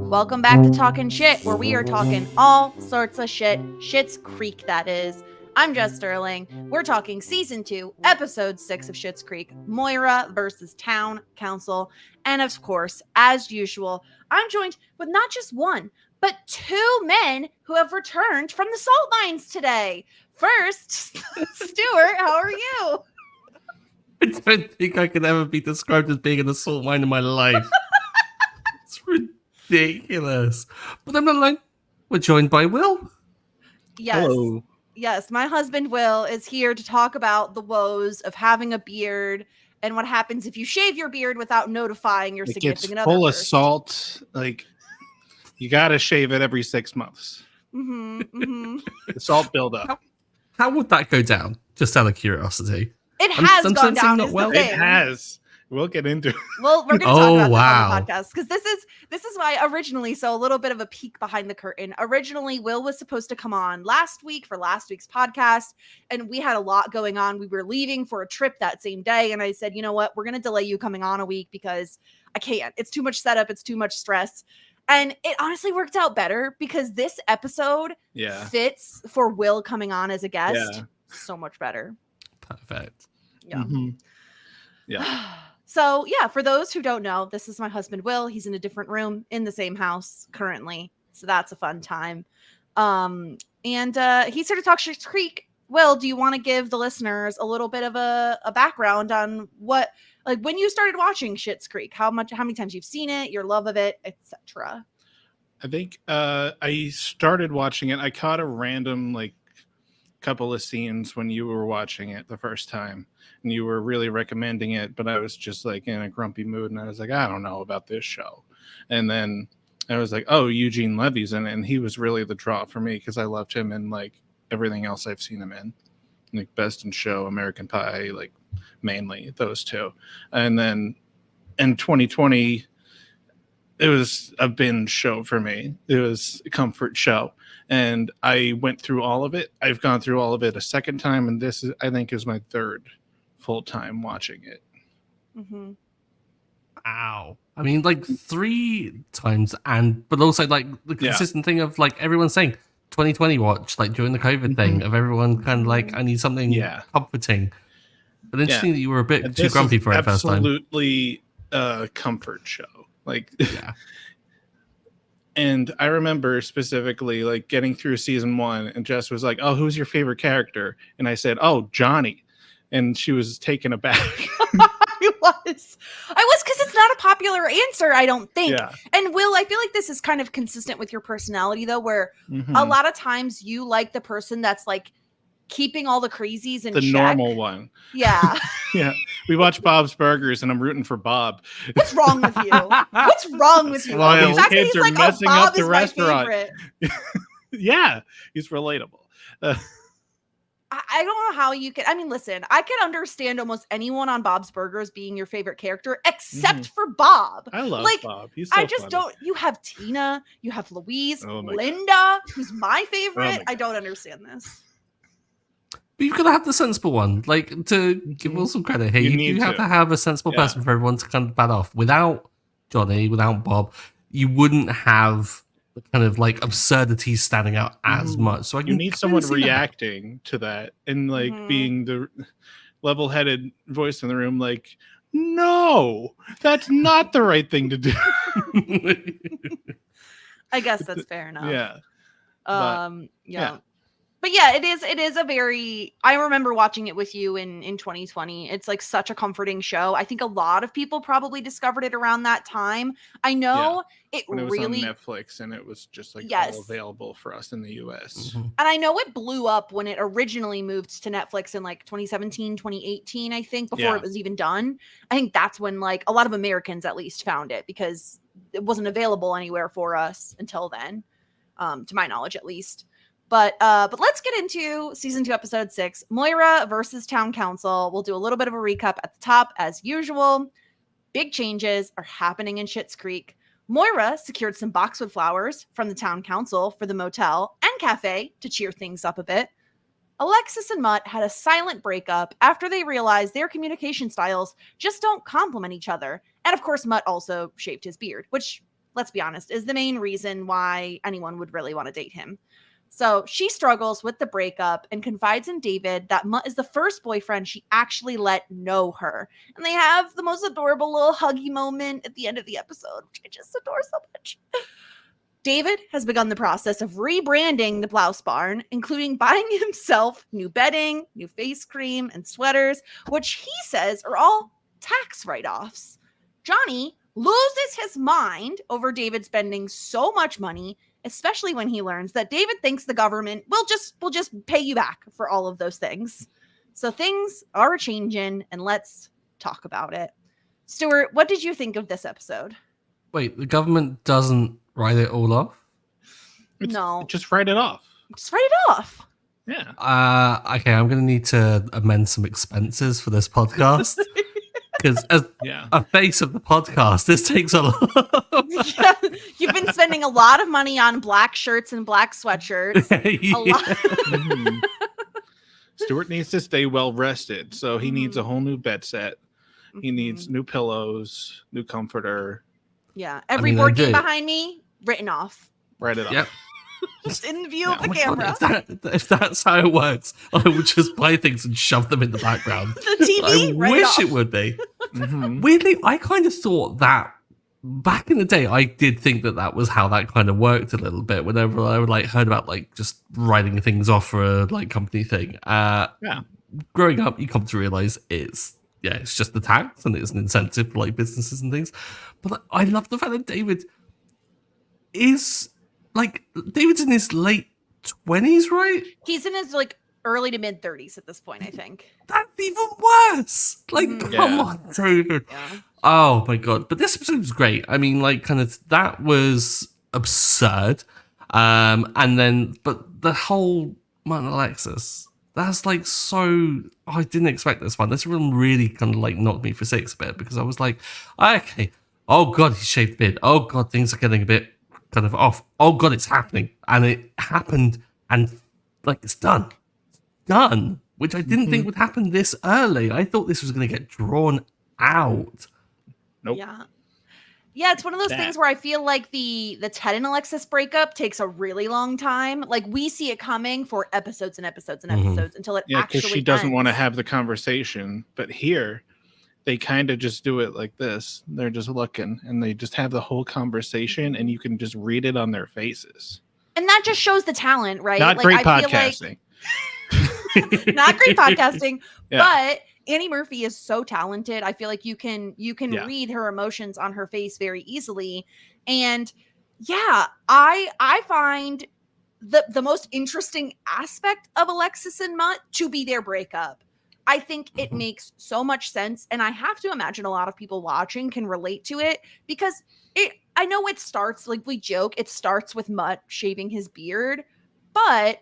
Welcome back to Talking Shit, where we are talking all sorts of shit. Schitt's Creek, that is. I'm Jess Sterling. We're talking Season 2, Episode 6 of Schitt's Creek, Moira versus Town Council. And of course, as usual, I'm joined with not just one, but two men who have returned from the salt mines today. First, Stuart, how are you? I don't think I could ever be described as being in a salt mine in my life. It's ridiculous. But I'm not lying. We're joined by Will. Yes. Hello. Yes, my husband Will is here to talk about the woes of having a beard and what happens if you shave your beard without notifying your It gets significant other. full of first. salt. Like, you gotta shave it every 6 months. The salt buildup. How would that go down? Just out of curiosity. It has I'm gone sensing down. not Is well. the It thing. has. We'll get into it. Well, we're going to talk Oh, about wow. this on the podcast because this is why originally. So a little bit of a peek behind the curtain. Originally, Will was supposed to come on last week for last week's podcast, and we had a lot going on. We were leaving for a trip that same day, and I said, you know what, we're going to delay you coming on a week because I can't. It's too much setup. It's too much stress. And it honestly worked out better because this episode Yeah. fits for Will coming on as a guest Yeah. so much better. Perfect. Yeah. Mhm. Yeah. So, yeah, for those who don't know, this is my husband, Will. He's in a different room in the same house currently. So that's a fun time. And he's here to talk Schitt's Creek. Will, do you want to give the listeners a little bit of a background on what, like, when you started watching Schitt's Creek, how many times you've seen it, your love of it, etc.? I think I started watching it. I caught a random, like, couple of scenes when you were watching it the first time. And you were really recommending it, but I was just, like, in a grumpy mood. And I was like, I don't know about this show. And then I was like, oh, Eugene Levy's in it. And he was really the draw for me because I loved him in, like, everything else I've seen him in. Like Best in Show, American Pie, like, mainly those two. And then in 2020, it was a binge show for me. It was a comfort show. And I went through all of it. I've gone through all of it a second time. And this, I think, is my third full time watching it. Mm-hmm. Ow. I mean, like 3 times, but also like the consistent thing of like everyone saying 2020 watch, like during the COVID thing, of everyone kind of like, I need something comforting. But interesting that you were a bit too grumpy for it first time. Absolutely a comfort show. Like, Yeah. and I remember specifically like getting through season 1 and Jess was like, oh, who's your favorite character? And I said, oh, Johnny. And she was taken aback. I was because it's not a popular answer, I don't think. Yeah. And Will, I feel like this is kind of consistent with your personality though, where Mhm. a lot of times you like the person that's like keeping all the crazies in The check. normal one. Yeah. Yeah. We watch Bob's Burgers and I'm rooting for Bob. What's wrong with you? What's wrong with you? Wild. The fact that Kids he's are like, messing Bob up the is my restaurant. favorite. Yeah. He's relatable. I don't know how you could. I mean, listen, I could understand almost anyone on Bob's Burgers being your favorite character, except for Bob. I love Like, Bob. He's so I just funny. don't. You have Tina, you have Louise, Oh my Linda, who's my favorite. Oh my I don't understand this. But you've got to have the sensible one. Like, to give Will some credit here, You you need have to. to have a sensible person for everyone to kind of bat off. Without Johnny, without Bob, you wouldn't have the kind of like absurdities standing out as much. So I You can need kinda someone see that. reacting to that and like being the level-headed voice in the room, like, no, that's not the right thing to do. I guess that's fair enough. Yeah. Yeah. But yeah, it is a very, I remember watching it with you in 2020. It's like such a comforting show. I think a lot of people probably discovered it around that time. I know it When it was really, on Netflix and it was just like Yes. all available for us in the US. Mhm. and I know it blew up when it originally moved to Netflix in like 2017, 2018, I think, before Yeah. it was even done. I think that's when like a lot of Americans at least found it because it wasn't available anywhere for us until then, to my knowledge at least. But let's get into season 2, episode 6, Moira versus Town Council. We'll do a little bit of a recap at the top as usual. Big changes are happening in Schitt's Creek. Moira secured some boxwood flowers from the Town Council for the motel and cafe to cheer things up a bit. Alexis and Mutt had a silent breakup after they realized their communication styles just don't complement each other. And of course, Mutt also shaved his beard, which, let's be honest, is the main reason why anyone would really want to date him. So she struggles with the breakup and confides in David that Mutt is the first boyfriend she actually let know her. And they have the most adorable little huggy moment at the end of the episode, which I just adore so much. David has begun the process of rebranding the Blouse Barn, including buying himself new bedding, new face cream, and sweaters, which he says are all tax write-offs. Johnny loses his mind over David spending so much money, especially when he learns that David thinks the government will just pay you back for all of those things. So things are changing, and let's talk about it. Stuart, what did you think of this episode? Wait, the government doesn't write it all off? No. Just write it off. Just write it off. Yeah. Okay, I'm going to need to amend some expenses for this podcast. Because as a face of the podcast, this takes a lot. Yeah, you've been spending a lot of money on black shirts and black sweatshirts. A lot. Mm-hmm. Stuart needs to stay well rested, so he needs a whole new bed set. He needs new pillows, new comforter. Yeah, every board game behind me, written off. Write it off. Yep. Just in view of the camera. God, if that's how it works, I would just buy things and shove them in the background. The TV? I wish it would be. Weirdly, I kind of thought that back in the day, I did think that was how that kind of worked a little bit. Whenever I would heard about just writing things off for a company thing. Growing up, you come to realize it's just the tax and it's an incentive for businesses and things. But I love the fact that David is David's in his late 20s, right? He's in his early to mid 30s at this point, I think. That's even worse. Come on, David. Yeah. Oh my god. But this episode was great. I mean, that was absurd. And then, but the whole Mutt and Alexis, that's so, I didn't expect this one. This one really kind of knocked me for six a bit, because I was like, okay, oh god, he shaved a bit. Oh god, things are getting a bit kind of off. Oh god, it's happening. And it happened, and it's done. Done. Which I didn't think would happen this early. I thought this was going to get drawn out. Nope. Yeah, it's one of those things where I feel like the Ted and Alexis breakup takes a really long time. We see it coming for episodes and episodes and episodes until it actually because she doesn't want to have the conversation. But here, they kind of just do it like this. They're just looking, and they just have the whole conversation, and you can just read it on their faces. And that just shows the talent, right? Not great podcasting. Not great podcasting, but Annie Murphy is so talented. I feel like you can read her emotions on her face very easily. And I find the most interesting aspect of Alexis and Mutt to be their breakup. I think it makes so much sense. And I have to imagine a lot of people watching can relate to it, because I know it starts, we joke, it starts with Mutt shaving his beard, but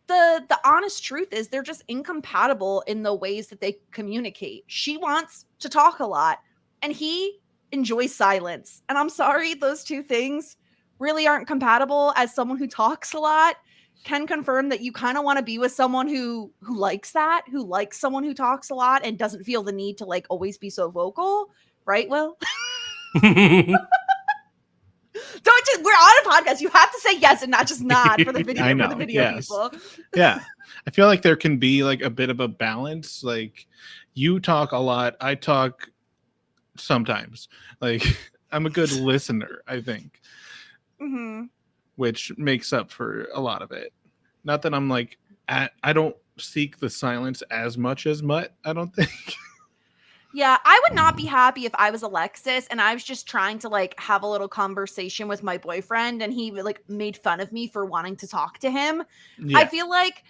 the honest truth is they're just incompatible in the ways that they communicate. She wants to talk a lot, and he enjoys silence. And I'm sorry, those two things really aren't compatible. As someone who talks a lot, can confirm that you kind of want to be with someone who likes that, who likes someone who talks a lot and doesn't feel the need to always be so vocal, right, Will? We're on a podcast. You have to say yes and not just nod for the video. I know, for the video people. Yeah, I feel like there can be a bit of a balance. You talk a lot, I talk sometimes. I'm a good listener, I think, which makes up for a lot of it. Not that I'm I don't seek the silence as much as Mutt, I don't think. Yeah, I would not be happy if I was Alexis and I was just trying to have a little conversation with my boyfriend and he made fun of me for wanting to talk to him. Yeah. I feel like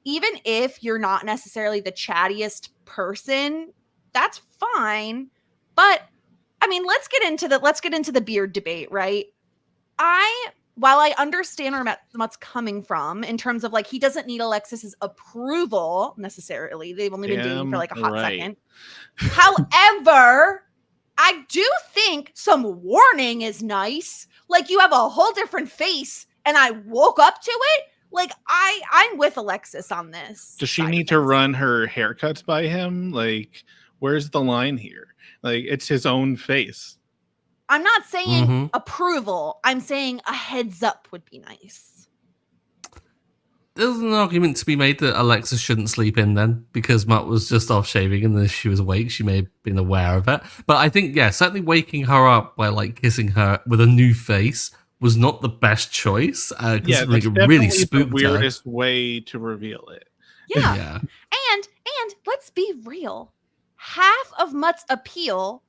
even if you're not necessarily the chattiest person, that's fine. But I mean, let's get into the beard debate, right? While I understand where Mutt's coming from in terms of he doesn't need Alexis's approval necessarily. They've only been dating for a hot second. However, I do think some warning is nice. You have a whole different face and I woke up to it. Like I'm with Alexis on this. Does she need to run her haircuts by him? Like, where's the line here? Like, it's his own face. I'm not saying approval. I'm saying a heads up would be nice. There's an argument to be made that Alexis shouldn't sleep in then, because Mutt was just off shaving and then she was awake. She may have been aware of it. But I think, yeah, certainly waking her up by like kissing her with a new face was not the best choice. Yeah, like, it really spooked the weirdest way to reveal it. Yeah. Yeah. And let's be real. Half of Mutt's appeal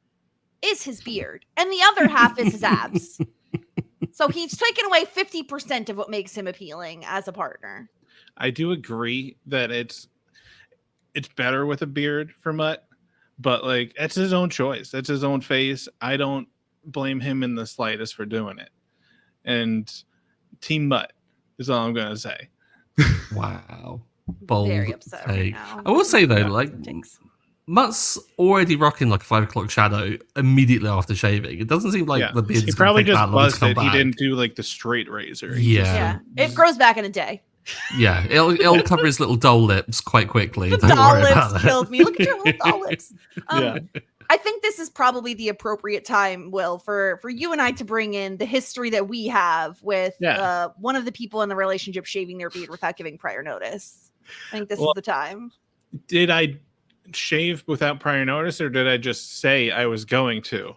is his beard, and the other half is his abs. So he's taken away 50% of what makes him appealing as a partner. I do agree that it's better with a beard for Mutt, but like it's his own choice. That's his own face. I don't blame him in the slightest for doing it. And Team Mutt is all I'm gonna say. Wow. Bold Very upset right now. I will say though, like Mutt's already rocking like a 5 o'clock shadow immediately after shaving. It doesn't seem like the beard's he probably just busted. He back. Didn't do like the straight razor. Yeah. It grows back in a day. Yeah, it'll cover his little doll lips quite quickly. The doll lips killed me. Look at your little doll lips. I think this is probably the appropriate time, Will, for you and I to bring in the history that we have with one of the people in the relationship shaving their beard without giving prior notice. I think this is the time. Did I shave without prior notice, or did I just say I was going to?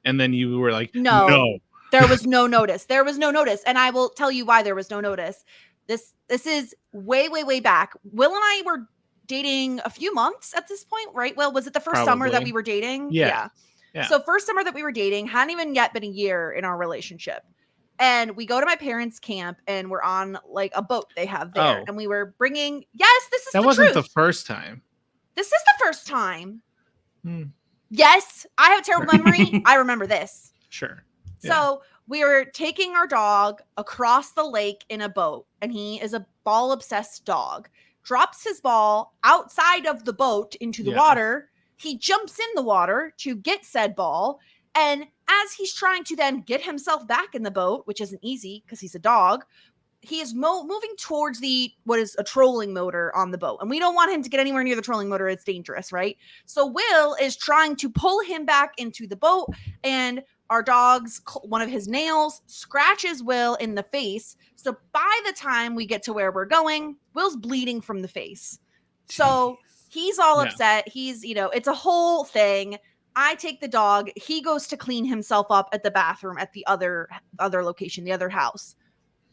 And then you were like, no. There was no notice. There was no notice. And I will tell you why there was no notice. This is way, way, way back. Will and I were dating a few months at this point, right? Will, was it the first summer that we were dating? Yeah. So first summer that we were dating, hadn't even yet been a year in our relationship. And we go to my parents' camp and we're on like a boat they have there. And we were bringing, that wasn't the first time. This is the first time. Yes, I have a terrible memory. I remember this. Sure. So we were taking our dog across the lake in a boat, and he is a ball-obsessed dog. Drops his ball outside of the boat into the water. He jumps in the water to get said ball, and as he's trying to then get himself back in the boat, which isn't easy because he's a dog, he is moving towards what is a trolling motor on the boat. And we don't want him to get anywhere near the trolling motor. It's dangerous, right? So Will is trying to pull him back into the boat, and our dog's, one of his nails scratches Will in the face. So by the time we get to where we're going, Will's bleeding from the face. So he's all upset. He's, it's a whole thing. I take the dog. He goes to clean himself up at the bathroom at the other location, the other house.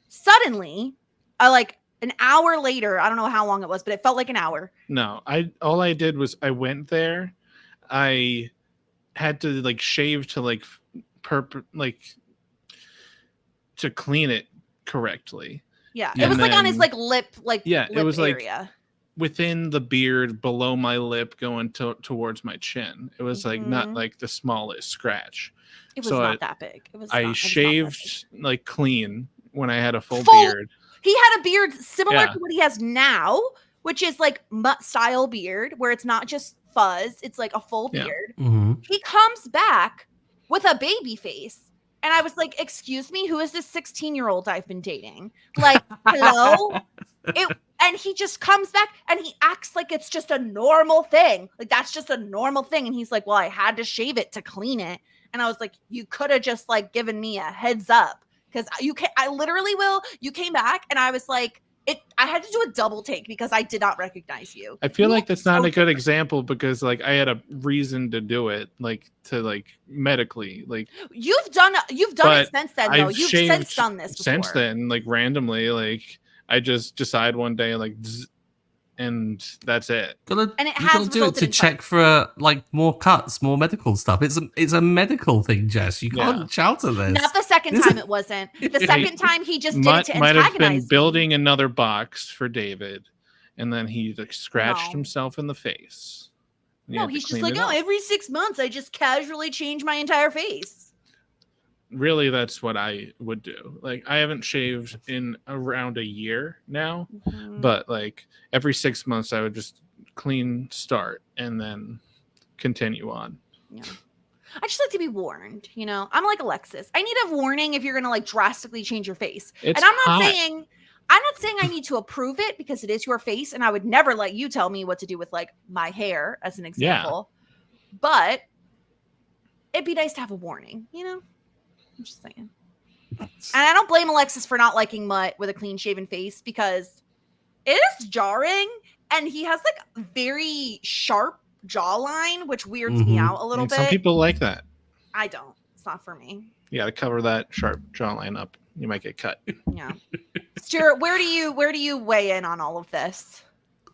Suddenly, like an hour later, I don't know how long it was, but it felt like an hour. No, all I did was I went there. I had to like shave to like to clean it correctly. Yeah, it was like on his like lip, lip it was area. Like within the beard, below my lip, going towards my chin. It was like not like the smallest scratch. It was not that big. I shaved like clean when I had a full beard. He had a beard similar to what he has now, which is like Mutt style beard, where it's not just fuzz, it's like a full beard. He comes back with a baby face. And I was like, excuse me, who is this 16-year-old I've been dating? Like, hello? And he just comes back and he acts like it's just a normal thing. Like, that's just a normal thing. And he's like, well, I had to shave it to clean it. And I was like, you could have just like given me a heads up. Because I literally, Will, you came back and I was like, I had to do a double take because I did not recognize you. I feel like that's not a good example because like I had a reason to do it, like to like medically, like you've done it since then though. You've since done this before. Since then, like randomly, like I just decide one day like and that's it. And it has do it to check for like more cuts, more medical stuff. It's a medical thing, Jess. You can't shout at this. Not the second time it wasn't. The second time he just did it to might antagonize have been building another box for David, and then he like scratched himself in the face. No, he's just like, every 6 months I just casually change my entire face. Really, that's what I would do. Like, I haven't shaved in around a year now, but like every 6 months I would just clean start and then continue on. Yeah. I just like to be warned, I'm like Alexis. I need a warning if you're going to like drastically change your face. It's and I'm not hot. saying I'm not saying I need to approve it because it is your face, and I would never let you tell me what to do with like my hair, as an example. Yeah. But it'd be nice to have a warning, you know? I'm just saying. And I don't blame Alexis for not liking Mutt with a clean-shaven face, because it is jarring, and he has like very sharp jawline, which weirds me out a little bit. Some people like that. I don't. It's not for me. You got to cover that sharp jawline up. You might get cut. Yeah. Stuart, where do you weigh in on all of this?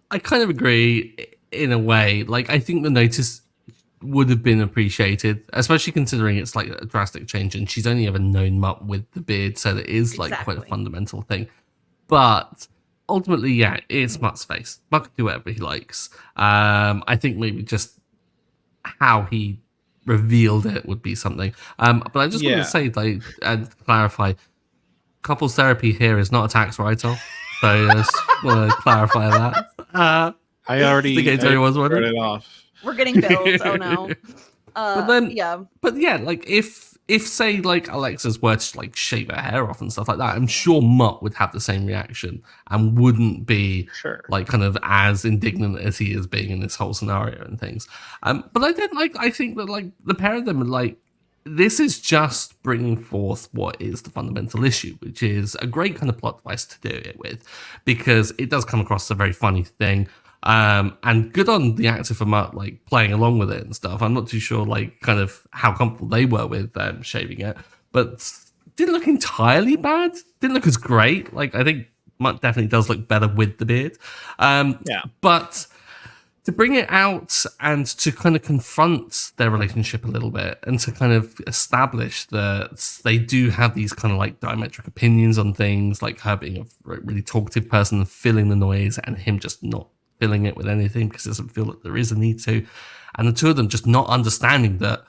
I kind of agree in a way. Like, I think the notice would have been appreciated, especially considering it's like a drastic change, and she's only ever known Mutt with the beard, so it is like quite a fundamental thing. But ultimately, yeah, it's Mutt's face. Mutt can do whatever he likes. I think maybe just how he revealed it would be something. But I just want to say, like, and clarify, couples therapy here is not a tax write-off. So I just want to clarify that. I already wrote it off. We're getting billed. Oh no. But yeah, like if say like Alexis were to like shave her hair off and stuff like that, I'm sure Mutt would have the same reaction and wouldn't be like kind of as indignant as he is being in this whole scenario and things. But I think that like the pair of them are like, this is just bringing forth what is the fundamental issue, which is a great kind of plot device to do it with, because it does come across as a very funny thing. And good on the actor for Mutt, like playing along with it and stuff. I'm not too sure like kind of how comfortable they were with shaving it, but didn't look entirely bad. Didn't look as great. Like I think Mutt definitely does look better with the beard. But to bring it out and to kind of confront their relationship a little bit and to kind of establish that they do have these kind of like diametric opinions on things, like her being a really talkative person and feeling the noise and him just not filling it with anything because he doesn't feel that there is a need to. And the two of them just not understanding that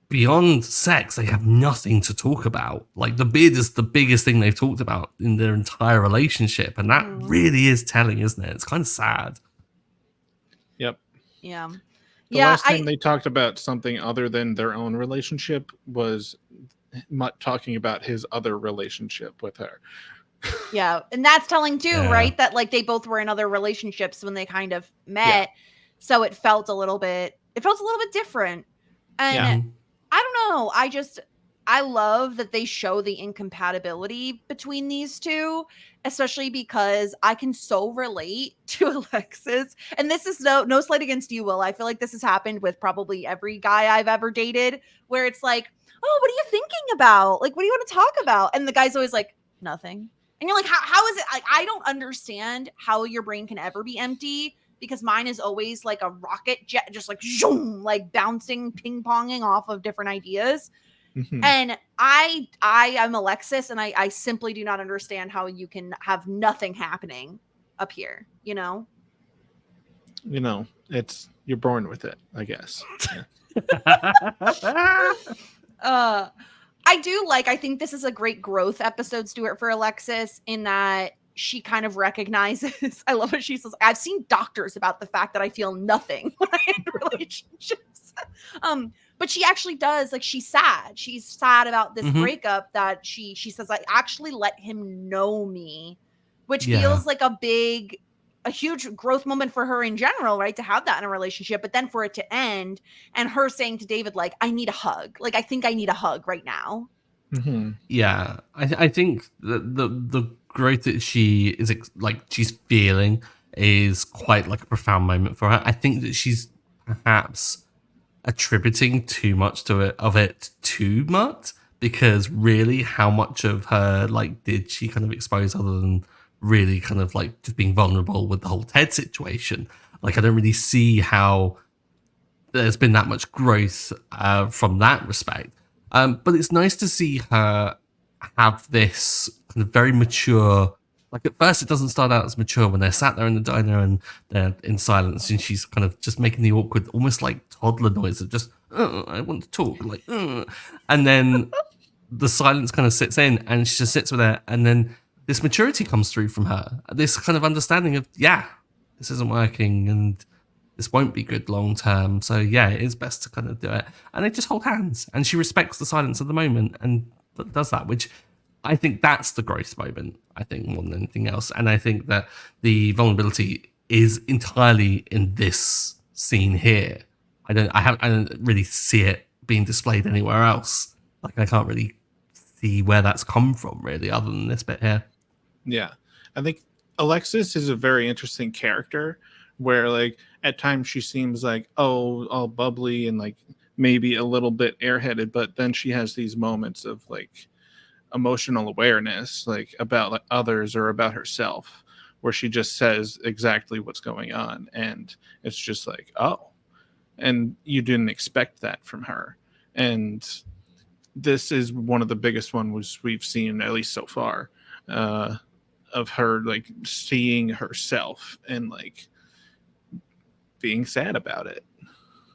beyond sex, they have nothing to talk about. Like the beard is the biggest thing they've talked about in their entire relationship. And that really is telling, isn't it? It's kind of sad. Yep. Yeah. The last time they talked about something other than their own relationship was Mutt talking about his other relationship with her. Yeah. And that's telling too, right? That like they both were in other relationships when they kind of met. Yeah. So it felt a little bit different. And I don't know. I love that they show the incompatibility between these two, especially because I can so relate to Alexis. And this is no slight against you, Will. I feel like this has happened with probably every guy I've ever dated, where it's like, oh, what are you thinking about? Like, what do you want to talk about? And the guy's always like, nothing. And you're like, how is it? Like, I don't understand how your brain can ever be empty, because mine is always like a rocket jet, just like zoom, like bouncing, ping-ponging off of different ideas. Mm-hmm. And I am Alexis, and I simply do not understand how you can have nothing happening up here, you know? You know, you're born with it, I guess. Yeah. I think this is a great growth episode, Stuart, for Alexis, in that she kind of recognizes, I love what she says, I've seen doctors about the fact that I feel nothing when I'm in relationships. But she actually does, like, she's sad. She's sad about this breakup, that she says, I actually let him know me, which feels like a huge growth moment for her in general, right? To have that in a relationship, but then for it to end and her saying to David, like, I need a hug. Like, I think I need a hug right now. Mm-hmm. Yeah. I think the growth that she is like she's feeling is quite like a profound moment for her. I think that she's perhaps attributing too much of it to Mutt, because really how much of her like did she kind of expose other than really kind of like just being vulnerable with the whole Ted situation? Like I don't really see how there's been that much growth from that respect. But it's nice to see her have this kind of very mature, like at first it doesn't start out as mature when they're sat there in the diner and they're in silence and she's kind of just making the awkward, almost like toddler noise of just, I want to talk, like, and then the silence kind of sits in and she just sits with it, and then this maturity comes through from her, this kind of understanding of, this isn't working and this won't be good long term. So yeah, it is best to kind of do it. And they just hold hands, and she respects the silence of the moment and does that, which I think that's the growth moment, I think, more than anything else. And I think that the vulnerability is entirely in this scene here. I don't really see it being displayed anywhere else. Like, I can't really see where that's come from, really, other than this bit here. Yeah. I think Alexis is a very interesting character where, like, at times she seems like, oh, all bubbly and, like, maybe a little bit airheaded, but then she has these moments of, like, emotional awareness, like, about, like, others or about herself, where she just says exactly what's going on. And it's just like, oh, and you didn't expect that from her. And this is one of the biggest ones we've seen, at least so far, of her, like, seeing herself and, like, being sad about it.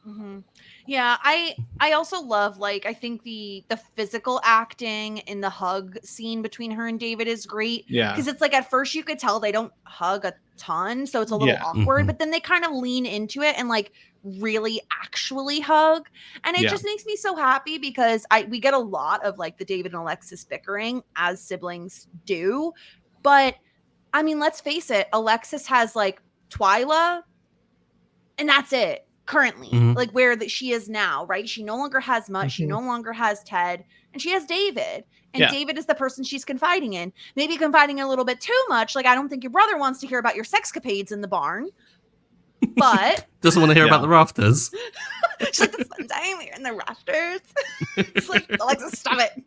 Mm-hmm. Yeah, I also love, like, I think the physical acting in the hug scene between her and David is great. Yeah, because it's like at first you could tell they don't hug a ton, so it's a little awkward, but then they kind of lean into it and, like, really actually hug, and it just makes me so happy because we get a lot of, like, the David and Alexis bickering as siblings do, but I mean, let's face it, Alexis has, like, Twyla, and that's it. Currently, like, where she is now, right? She no longer has Mutt, she no longer has Ted, and she has David. And David is the person she's confiding in. Maybe confiding a little bit too much. Like, I don't think your brother wants to hear about your sexcapades in the barn. But doesn't want to hear about the rafters. She's like, this one time we were in the rafters. It's like, Alexis, stop it.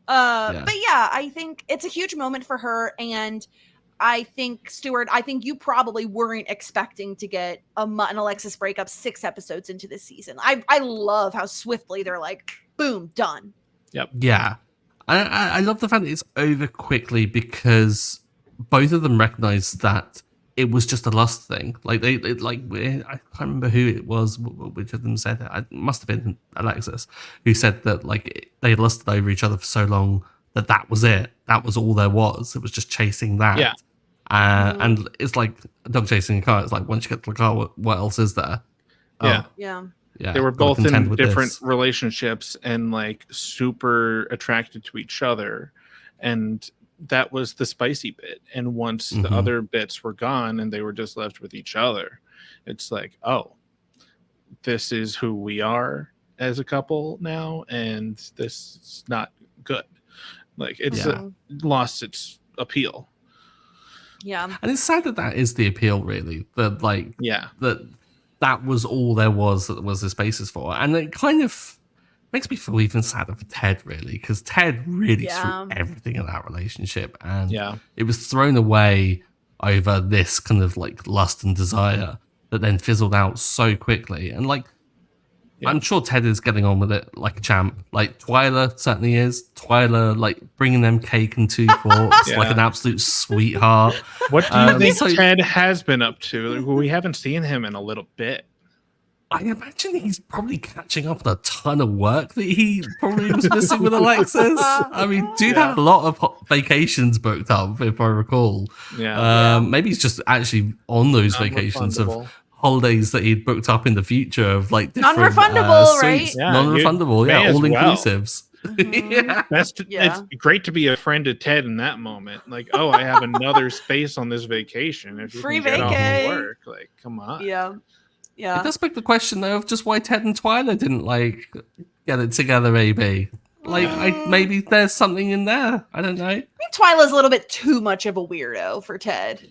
But yeah, I think it's a huge moment for her, and I think, Stuart, you probably weren't expecting to get a Mutt and Alexis breakup 6 episodes into this season. I love how swiftly they're like, boom, done. Yep. Yeah. I love the fact that it's over quickly because both of them recognize that it was just a lust thing. Like, I can't remember who it was, which of them said it. It must have been Alexis, who said that, like, they had lusted over each other for so long that was it. That was all there was. It was just chasing that. Yeah. And it's like a dog chasing a car. It's like, once you get to the car, what else is there? Yeah. They were both in different relationships and, like, super attracted to each other. And that was the spicy bit. And once the other bits were gone and they were just left with each other, it's like, oh, this is who we are as a couple now. And this is not good. Like, it's lost its appeal. Yeah. And it's sad that is the appeal, really. That, like, that was all there was, that was this basis for. And it kind of makes me feel even sadder for Ted, really, because Ted really threw everything in that relationship. And it was thrown away over this kind of, like, lust and desire that then fizzled out so quickly. And, like, I'm sure Ted is getting on with it like a champ. Like, Twyla certainly is. Twyla, like, bringing them cake and 2 forks, like an absolute sweetheart. What do you think Ted has been up to? Like, we haven't seen him in a little bit. I imagine he's probably catching up on a ton of work that he probably was missing with Alexis. I mean, dude had a lot of vacations booked up, if I recall. Maybe he's just actually on those vacations of holidays that he'd booked up in the future of, like, different non-refundable, right? Non-refundable, all inclusives. It's great to be a friend of Ted in that moment. Like, oh, I have another space on this vacation. If you free can get off vacay. work, like, come on. Yeah. It does beg the question, though, of just why Ted and Twyla didn't, like, get it together, maybe. Like, maybe there's something in there. I don't know. I think Twyla's a little bit too much of a weirdo for Ted.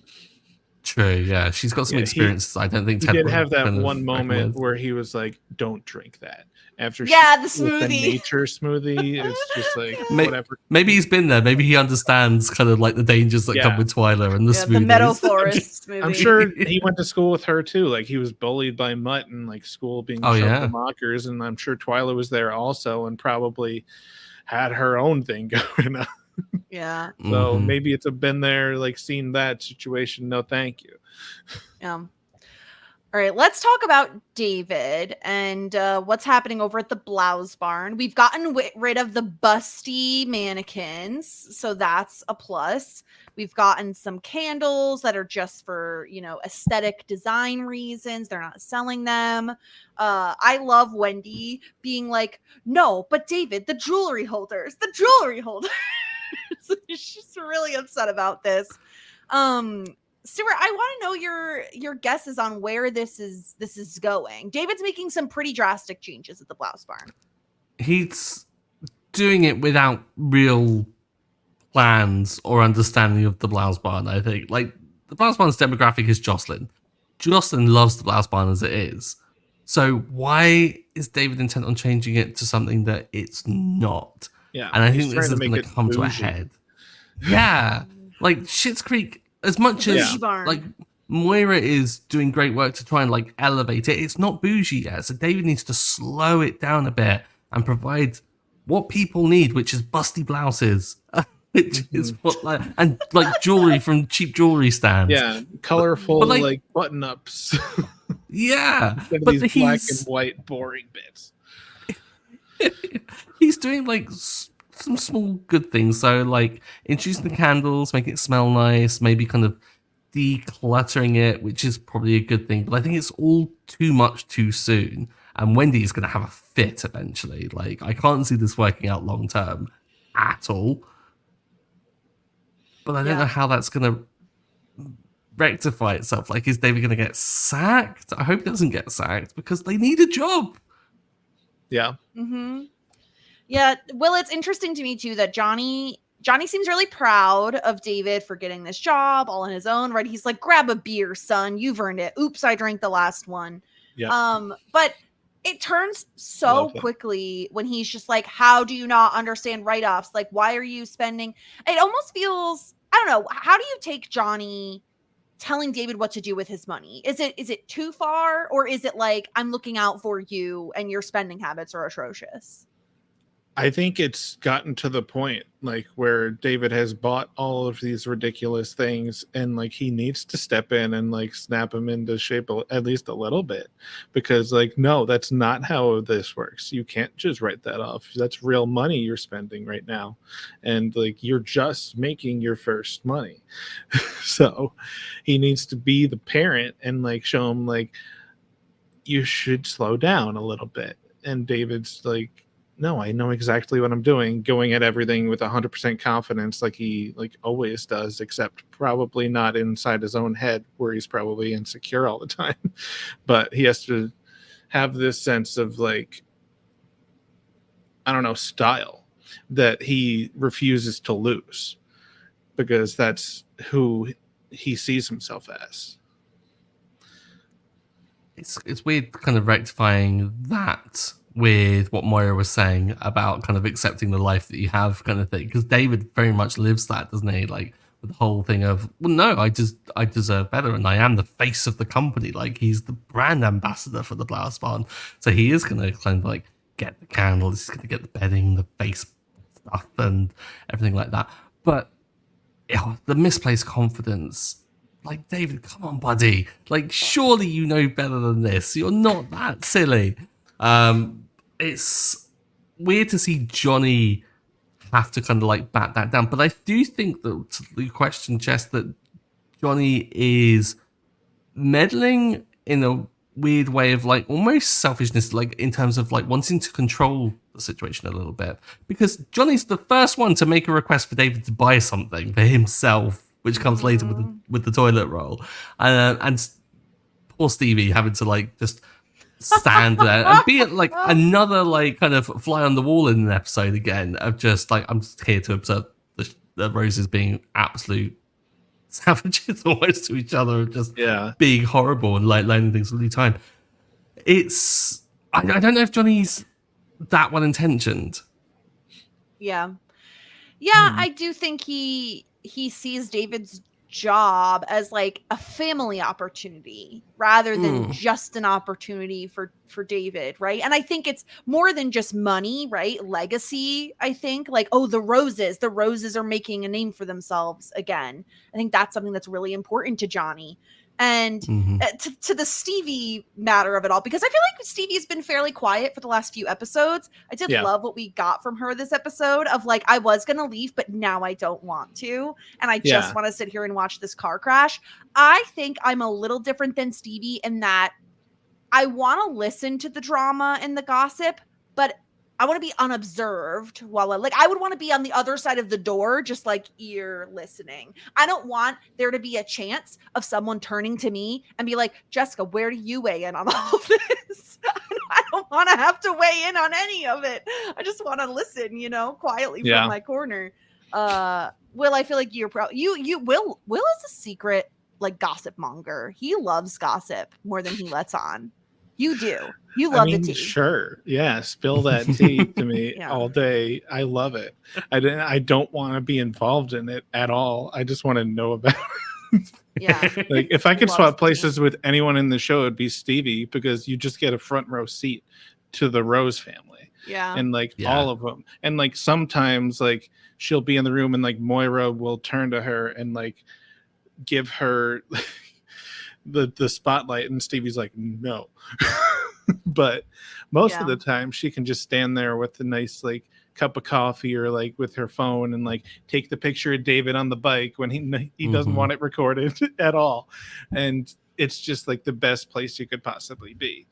True, yeah. She's got some experiences. I don't think Ted did have that one moment where he was like, don't drink that. After the smoothie. The nature smoothie. It's just like, whatever. Maybe he's been there. Maybe he understands kind of, like, the dangers that come with Twyla and the smoothies. The Meadow Forest smoothie. I'm sure he went to school with her too. Like, he was bullied by Mutt in, like, school, being shoved in lockers, and I'm sure Twyla was there also and probably had her own thing going on. Yeah. So maybe it's a been there, like, seen that situation. No, thank you. Yeah. All right, let's talk about David and what's happening over at the blouse barn. We've gotten rid of the busty mannequins, so that's a plus. We've gotten some candles that are just for, aesthetic design reasons. They're not selling them. I love Wendy being like, no, but David, the jewelry holders. So she's really upset about this. Stuart, I want to know your guesses on where this is going. David's making some pretty drastic changes at the Blouse Barn. He's doing it without real plans or understanding of the Blouse Barn, I think. Like, the Blouse Barn's demographic is Jocelyn. Jocelyn loves the Blouse Barn as it is. So why is David intent on changing it to something that it's not? Yeah, and I think this is going to come to a head. Yeah, like Schitt's Creek, as much as like Moira is doing great work to try and like elevate it, it's not bougie yet. So David needs to slow it down a bit and provide what people need, which is busty blouses, which is what like and like jewelry from cheap jewelry stands. Yeah, colorful but like button ups. Yeah, but these black and white boring bits. He's doing like some small good things. So like introducing the candles, making it smell nice, maybe kind of decluttering it, which is probably a good thing. But I think it's all too much too soon. And Wendy's going to have a fit eventually. Like, I can't see this working out long term at all. But I don't know how that's going to rectify itself. Like, is David going to get sacked? I hope he doesn't get sacked because they need a job. Yeah. Mm-hmm. Yeah. Well, it's interesting to me, too, that Johnny seems really proud of David for getting this job all on his own, right? He's like, grab a beer, son. You've earned it. Oops, I drank the last one. Yeah. But it turns so quickly when he's just like, how do you not understand write-offs? Like, why are you spending? It almost feels, I don't know. How do you take Johnny telling David what to do with his money? Is it too far? Or is it like, I'm looking out for you and your spending habits are atrocious? I think it's gotten to the point like where David has bought all of these ridiculous things and like he needs to step in and like snap him into shape at least a little bit, because like, no, that's not how this works. You can't just write that off. That's real money you're spending right now. And like, you're just making your first money. So he needs to be the parent and like show him like, you should slow down a little bit. And David's like, no, I know exactly what I'm doing, going at everything with 100% confidence like he like always does, except probably not inside his own head where he's probably insecure all the time. But he has to have this sense of like, I don't know, style that he refuses to lose because that's who he sees himself as. It's weird kind of rectifying that with what Moira was saying about kind of accepting the life that you have kind of thing, because David very much lives that, doesn't he? Like with the whole thing of, well, no, I deserve better and I am the face of the company. Like he's the brand ambassador for the Blouse Barn. So he is going to kind of like get the candles, he's going to get the bedding, the face stuff and everything like that. But the misplaced confidence, like, David, come on, buddy. Like, surely you know better than this. You're not that silly. It's weird to see Johnny have to kind of like bat that down. But I do think that, to the question, Jess, that Johnny is meddling in a weird way of like almost selfishness, like in terms of like wanting to control the situation a little bit. Because Johnny's the first one to make a request for David to buy something for himself, which comes later with the toilet roll. And poor Stevie having to like just stand there and be it like another like kind of fly on the wall in an episode again of just like, I'm just here to observe the Roses being absolute savages almost to each other, of just being horrible and like learning things all the time. It's I don't know if Johnny's that well intentioned. I do think he sees David's job as like a family opportunity rather than just an opportunity for David, right? And I think it's more than just money, right? Legacy, I think, like, oh, the Roses are making a name for themselves again. I think that's something that's really important to Johnny. And to the Stevie matter of it all, because I feel like Stevie's been fairly quiet for the last few episodes. I did love what we got from her this episode of like, I was going to leave, but now I don't want to. And I just want to sit here and watch this car crash. I think I'm a little different than Stevie in that I want to listen to the drama and the gossip, but I want to be unobserved while I would want to be on the other side of the door, just like ear listening. I don't want there to be a chance of someone turning to me and be like, Jessica, where do you weigh in on all of this? I don't want to have to weigh in on any of it. I just want to listen, quietly from my corner. Will, I feel like you're Will is a secret like gossip monger. He loves gossip more than he lets on. You do. You love the tea. Sure. Yeah. Spill that tea to me all day. I love it. I don't want to be involved in it at all. I just want to know about it. Yeah. Like if I could swap places with anyone in the show, it'd be Stevie, because you just get a front row seat to the Rose family. Yeah. And all of them. And like sometimes like she'll be in the room and like Moira will turn to her and like give her the spotlight, and Stevie's like, no. But most of the time she can just stand there with a nice like cup of coffee or like with her phone and like take the picture of David on the bike when he doesn't want it recorded at all. And it's just like the best place you could possibly be,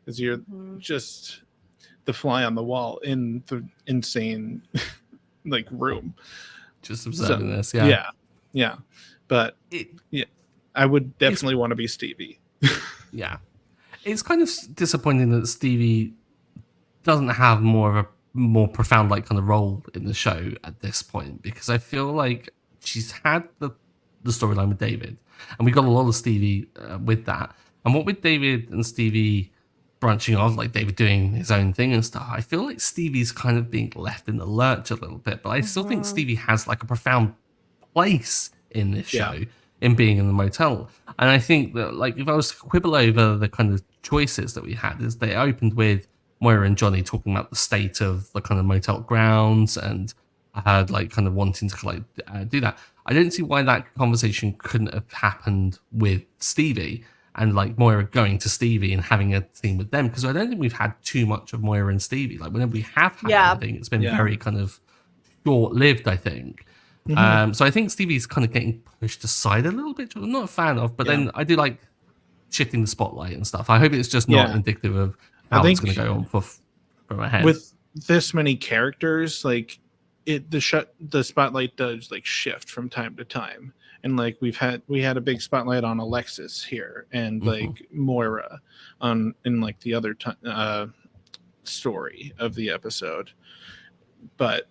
because you're just the fly on the wall in the insane like room, just observing this. Yeah. But I would definitely want to be Stevie. Yeah. It's kind of disappointing that Stevie doesn't have more profound like kind of role in the show at this point, because I feel like she's had the storyline with David, and we got a lot of Stevie with that. And what with David and Stevie branching off, like David doing his own thing and stuff, I feel like Stevie's kind of being left in the lurch a little bit. But I still think Stevie has like a profound place in this show, in being in the motel. And I think that like if I was to quibble over the kind of choices that we had, is they opened with Moira and Johnny talking about the state of the kind of motel grounds, and I heard like kind of wanting to like do that. I don't see why that conversation couldn't have happened with Stevie, and like Moira going to Stevie and having a theme with them, because I don't think we've had too much of Moira and Stevie. Like whenever we have had anything, it's been very kind of short-lived, I think. So I think Stevie's kind of getting pushed aside a little bit, which I'm not a fan of, but then I do like shifting the spotlight and stuff. I hope it's just not indicative of how it's going to go on for my head. With this many characters, like the spotlight does like shift from time to time. And like we had a big spotlight on Alexis here, and like Moira in like the other story of the episode. But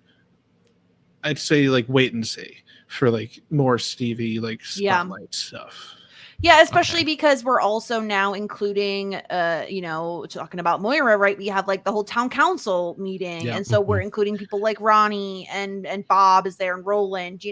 I'd say like wait and see for like more Stevie like spotlight stuff. Yeah, especially because we're also now including, talking about Moira, right? We have like the whole town council meeting. And so we're including people like Ronnie and Bob is there, and Roland,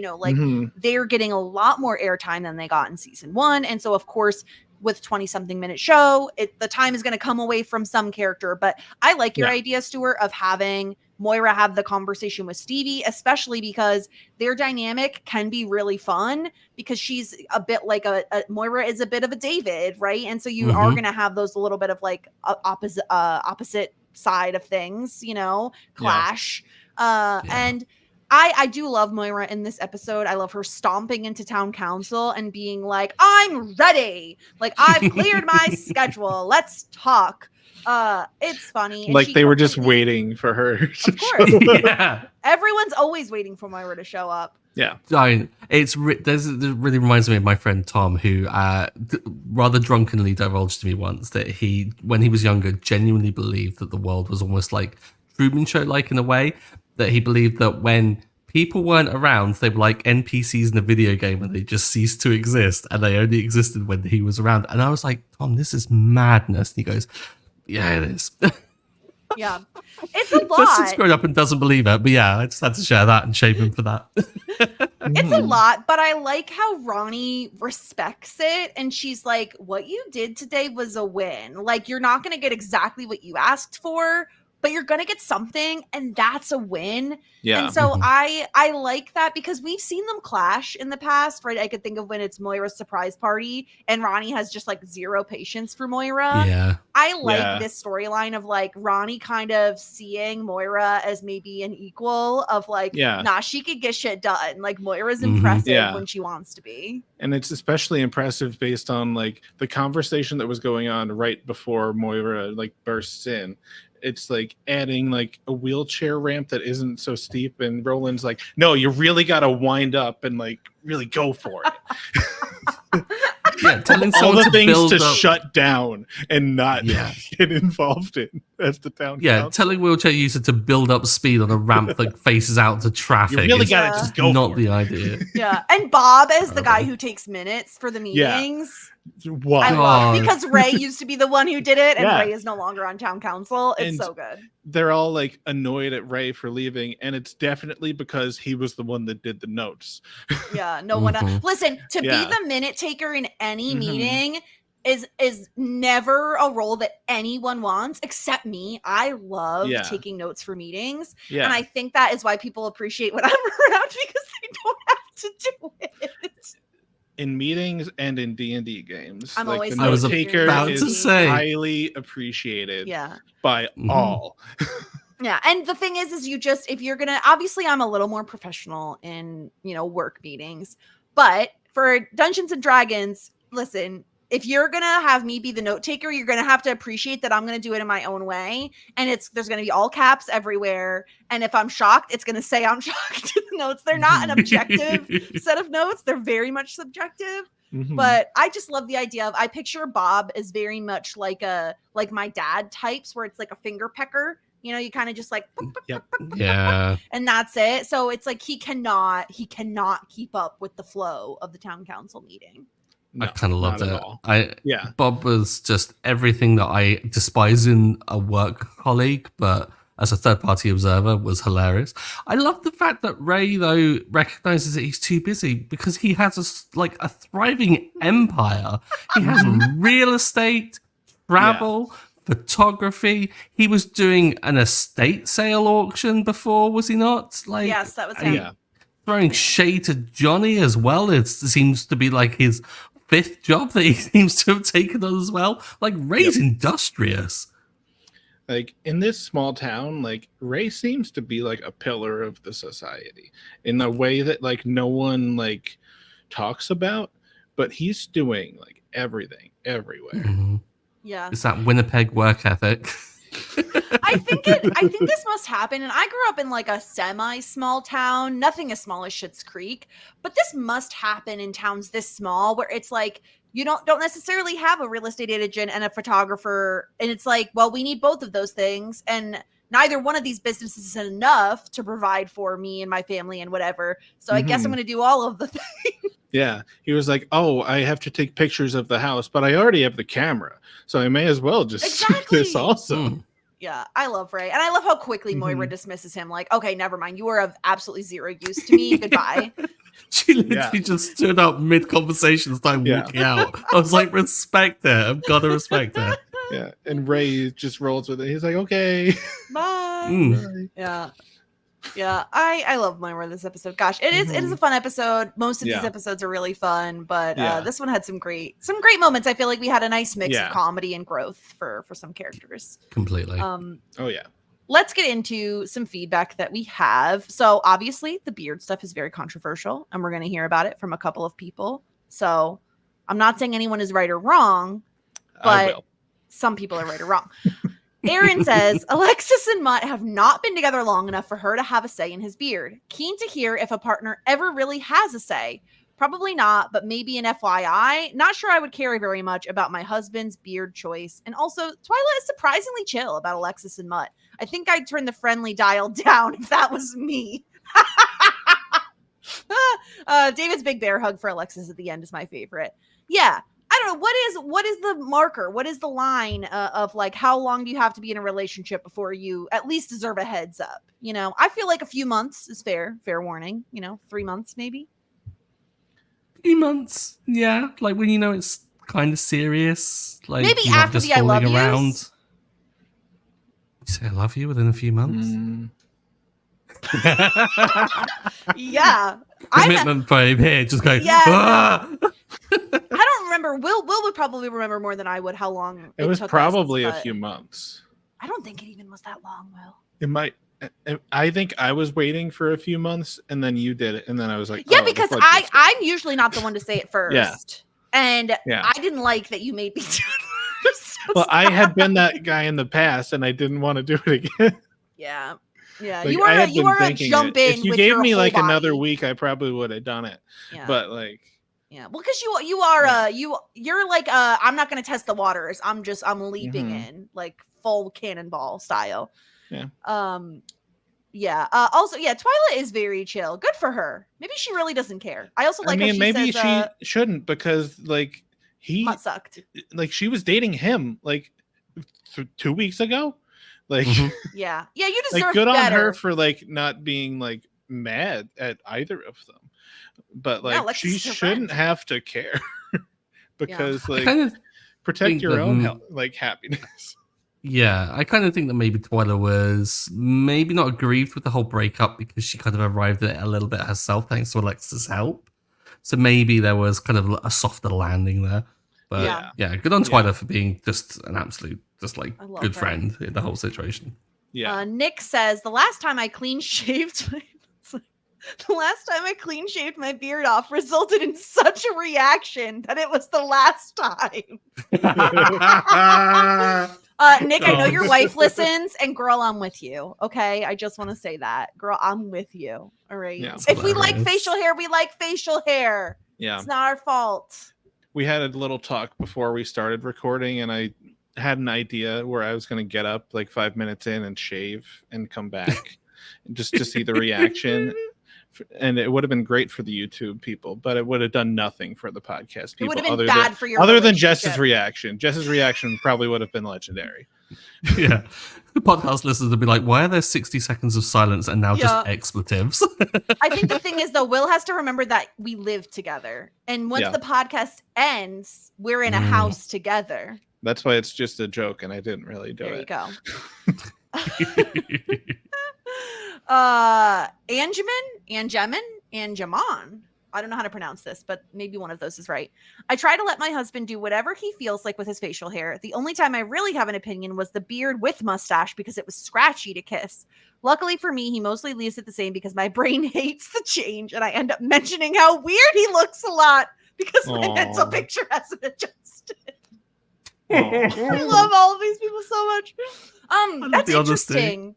they're getting a lot more airtime than they got in season 1. And so, of course, with 20-something minute show, the time is going to come away from some character. But I like your idea, Stuart, of having Moira have the conversation with Stevie, especially because their dynamic can be really fun, because she's a bit like Moira is a bit of a David, right? And so you are going to have those a little bit of like opposite side of things, clash. And I do love Moira in this episode. I love her stomping into town council and being like, I'm ready. Like, I've cleared my schedule. Let's talk. It's funny. Like they were just waiting for her. Of course. Everyone's always waiting for Moira to show up. Yeah. It really reminds me of my friend Tom, who rather drunkenly divulged to me once that when he was younger, genuinely believed that the world was almost like Truman Show-like in a way, that he believed that when people weren't around, they were like NPCs in a video game and they just ceased to exist, and they only existed when he was around. And I was like, Tom, this is madness. And he goes, yeah, it is. Yeah, it's a lot. Justin's grown up and doesn't believe it, but yeah, I just had to share that and shame him for that. It's a lot, but I like how Ronnie respects it, and she's like, what you did today was a win. Like, you're not going to get exactly what you asked for, but you're going to get something, and that's a win. Yeah. And so I like that, because we've seen them clash in the past, right? I could think of when it's Moira's surprise party and Ronnie has just like zero patience for Moira. Yeah. I like this storyline of like Ronnie kind of seeing Moira as maybe an equal of like, nah, she could get shit done. Like Moira's impressive when she wants to be. And it's especially impressive based on like the conversation that was going on right before Moira like bursts in. it's like adding like a wheelchair ramp that isn't so steep, and Roland's like, no, you really got to wind up and like really go for it. Yeah, telling all someone the to things build to up, shut down and not get involved in as the town council. Telling wheelchair user to build up speed on a ramp that faces out to traffic. You really got to just go not for the it. idea. Yeah, and Bob as the guy who takes minutes for the meetings. What? I love because Ray used to be the one who did it, and Ray is no longer on town council. It's and so good. They're all like annoyed at Ray for leaving, and it's definitely because he was the one that did the notes. Yeah, no one listen, to be the minute taker in any meeting is never a role that anyone wants except me. I love taking notes for meetings. Yeah. And I think that is why people appreciate when I'm around, because they don't have to do it. In meetings and in D&D games, I'm like always the note taker is highly appreciated by all. Yeah, and the thing is you just, if you're gonna, obviously I'm a little more professional in, work meetings, but for Dungeons and Dragons, listen, if you're gonna have me be the note taker, you're gonna have to appreciate that I'm gonna do it in my own way, and there's gonna be all caps everywhere. And if I'm shocked, it's gonna say I'm shocked to the notes. They're not an objective set of notes; they're very much subjective. But I just love the idea of, I picture Bob as very much like my dad types, where it's like a finger pecker. You kind of just like, and that's it. So it's like he cannot keep up with the flow of the town council meeting. No, I kind of loved it. Bob was just everything that I despise in a work colleague, but as a third-party observer was hilarious. I love the fact that Ray, though, recognizes that he's too busy because he has a thriving empire. He has real estate, travel, photography. He was doing an estate sale auction before, was he not? Yes, that was him. Yeah. Throwing shade to Johnny as well. It seems to be like his 5th job that he seems to have taken on as well. Like, Ray's industrious. Like, in this small town, like, Ray seems to be like a pillar of the society in a way that like no one like talks about, but he's doing like everything everywhere. Yeah, it's that Winnipeg work ethic. I think this must happen, and I grew up in like a semi-small town, nothing as small as Schitt's Creek, but this must happen in towns this small, where it's like you don't necessarily have a real estate agent and a photographer, and it's like, well, we need both of those things, and neither one of these businesses is enough to provide for me and my family and whatever. So I guess I'm going to do all of the things. Yeah, he was like, oh, I have to take pictures of the house, but I already have the camera, so I may as well just do this also. Yeah, I love Ray. And I love how quickly Moira dismisses him. Like, okay, never mind. You are of absolutely zero use to me. Goodbye. She literally just stood up mid-conversation, started walking out. I was like, respect it. I've got to respect it. Yeah, and Ray just rolls with it. He's like, okay. Bye. Bye. Yeah. Yeah, I love Moira this episode. Gosh, it is a fun episode. Most of these episodes are really fun, but this one had some great moments. I feel like we had a nice mix of comedy and growth for some characters. Completely. Oh yeah. Let's get into some feedback that we have. So obviously the beard stuff is very controversial, and we're going to hear about it from a couple of people. So I'm not saying anyone is right or wrong, but some people are right or wrong. Aaron says, Alexis and Mutt have not been together long enough for her to have a say in his beard. Keen to hear if a partner ever really has a say. Probably not, but maybe an FYI. Not sure I would care very much about my husband's beard choice. And also, Twyla is surprisingly chill about Alexis and Mutt. I think I'd turn the friendly dial down if that was me. David's big bear hug for Alexis at the end is my favorite. Yeah. I don't know, what is the marker? What is the line of like, how long do you have to be in a relationship before you at least deserve a heads up? I feel like a few months is fair warning, 3 months maybe. 3 months. Yeah. Like when it's kind of serious. Like maybe after the I love yous. You say I love you within a few months? Yeah. Commitment babe here. Just go. Yeah. I don't remember. Will would probably remember more than I would how long it was probably a few months. I don't think it even was that long, Will. It might. I think I was waiting for a few months, and then you did it, and then I was like, yeah, because I'm usually not the one to say it first. Yeah. And I didn't like that you made me do it first. Well, I had been that guy in the past, and I didn't want to do it again. Yeah. Yeah, Like, you are a jump in. If you with gave your me whole like body. another week, I probably would have done it. Yeah. But like, yeah, well, because you're like I'm not gonna test the waters. I'm leaping in like full cannonball style. Yeah. Yeah. Also, yeah, Twyla is very chill. Good for her. Maybe she really doesn't care. I also like. maybe says, she shouldn't, because like Mutt sucked. Like she was dating him like 2 weeks ago. Like, yeah, you deserve like good better. on her for like not being like mad at either of them, but like she shouldn't have to care because like protect your own like happiness. Yeah, I kind of think that maybe Twyla was maybe not aggrieved with the whole breakup because she kind of arrived at it a little bit herself thanks to Alexis' help. So maybe there was kind of a softer landing there. But yeah good on Twyla for being just an absolute, just like good friend in the whole situation. Yeah. Nick says, the last time I clean shaved my beard off resulted in such a reaction that it was the last time. Nick, I know your wife listens, and girl, I'm with you. Okay, I just want to say that, girl, I'm with you. All right. Yeah, if we like facial hair, we like facial hair. Yeah, it's not our fault. We had a little talk before we started recording, and I had an idea where I was going to get up like 5 minutes in and shave and come back just to see the reaction. And it would have been great for the YouTube people, but it would have done nothing for the podcast people. It would have been bad for your other than Jess's reaction. Jess's reaction probably would have been legendary. Yeah. The podcast listeners would be like, why are there 60 seconds of silence and now just expletives? I think the thing is, though, Will has to remember that we live together. And once the podcast ends, we're in a house together. That's why it's just a joke, and I didn't really do it. There you go. Anjaman. I don't know how to pronounce this, but maybe one of those is right. I try to let my husband do whatever he feels like with his facial hair. The only time I really have an opinion was the beard with mustache because it was scratchy to kiss. Luckily for me, he mostly leaves it the same because my brain hates the change, and I end up mentioning how weird he looks a lot because my mental picture hasn't adjusted. I love all of these people so much. That's interesting.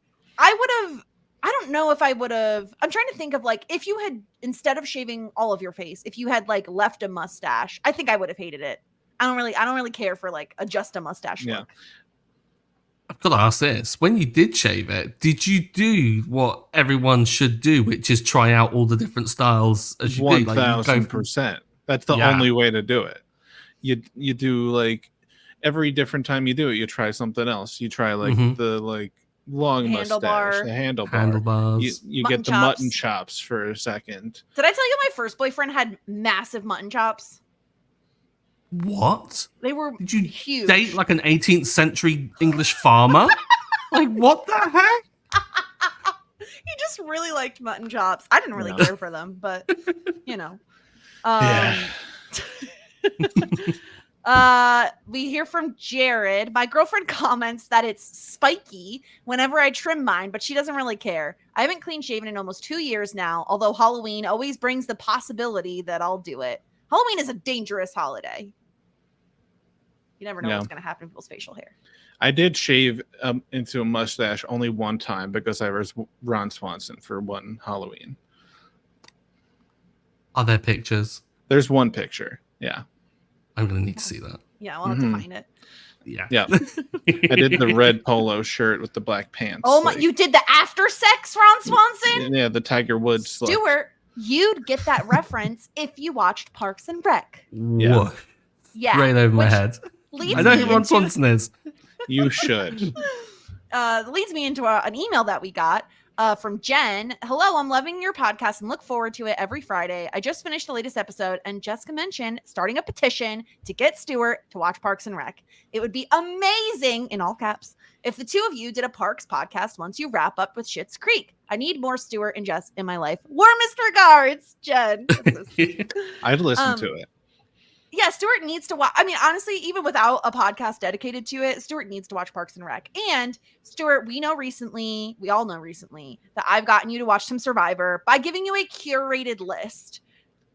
I don't know if I would have. I'm trying to think of like if you had, instead of shaving all of your face, if you had like left a mustache, I think I would have hated it. I don't really care for like just a mustache look. I've got to ask this. When you did shave it, did you do what everyone should do, which is try out all the different styles as you 1,000%. That's the only way to do it. You do like every different time you do it, you try something else. You try like the like long mustache, the handlebars. You get the mutton chops for a second. Did I tell you my first boyfriend had massive mutton chops? What? They were Did you huge. Date like an 18th century English farmer? Like what the heck? He just really liked mutton chops. I didn't really care for them, but you know. We hear from Jared. My girlfriend comments that it's spiky whenever I trim mine, but she doesn't really care. I haven't clean shaven in almost 2 years now, although Halloween always brings the possibility that I'll do it. Halloween is a dangerous holiday. You never know what's going to happen to people's facial hair. I did shave into a mustache only one time because I was Ron Swanson for one Halloween. Are there pictures? There's one picture. Yeah. I'm going to need to see that. Yeah, I'll have to find it. Yeah. I did the red polo shirt with the black pants. Oh my, you did the after sex Ron Swanson? Yeah, the Tiger Woods. Stuart, you'd get that reference if you watched Parks and Rec. Yeah. Right over my head. I know who Ron Swanson is. You should. Leads me into an email that we got from Jen. Hello, I'm loving your podcast and look forward to it every Friday. I just finished the latest episode, and Jessica mentioned starting a petition to get Stuart to watch Parks and Rec. It would be amazing, in all caps, if the two of you did a Parks podcast once you wrap up with Schitt's Creek. I need more Stuart and Jess in my life. Warmest regards, Jen. I'd listen to it. Yeah, Stuart needs to watch. I mean, honestly, even without a podcast dedicated to it, Stuart needs to watch Parks and Rec. And Stuart, we all know recently that I've gotten you to watch some Survivor by giving you a curated list.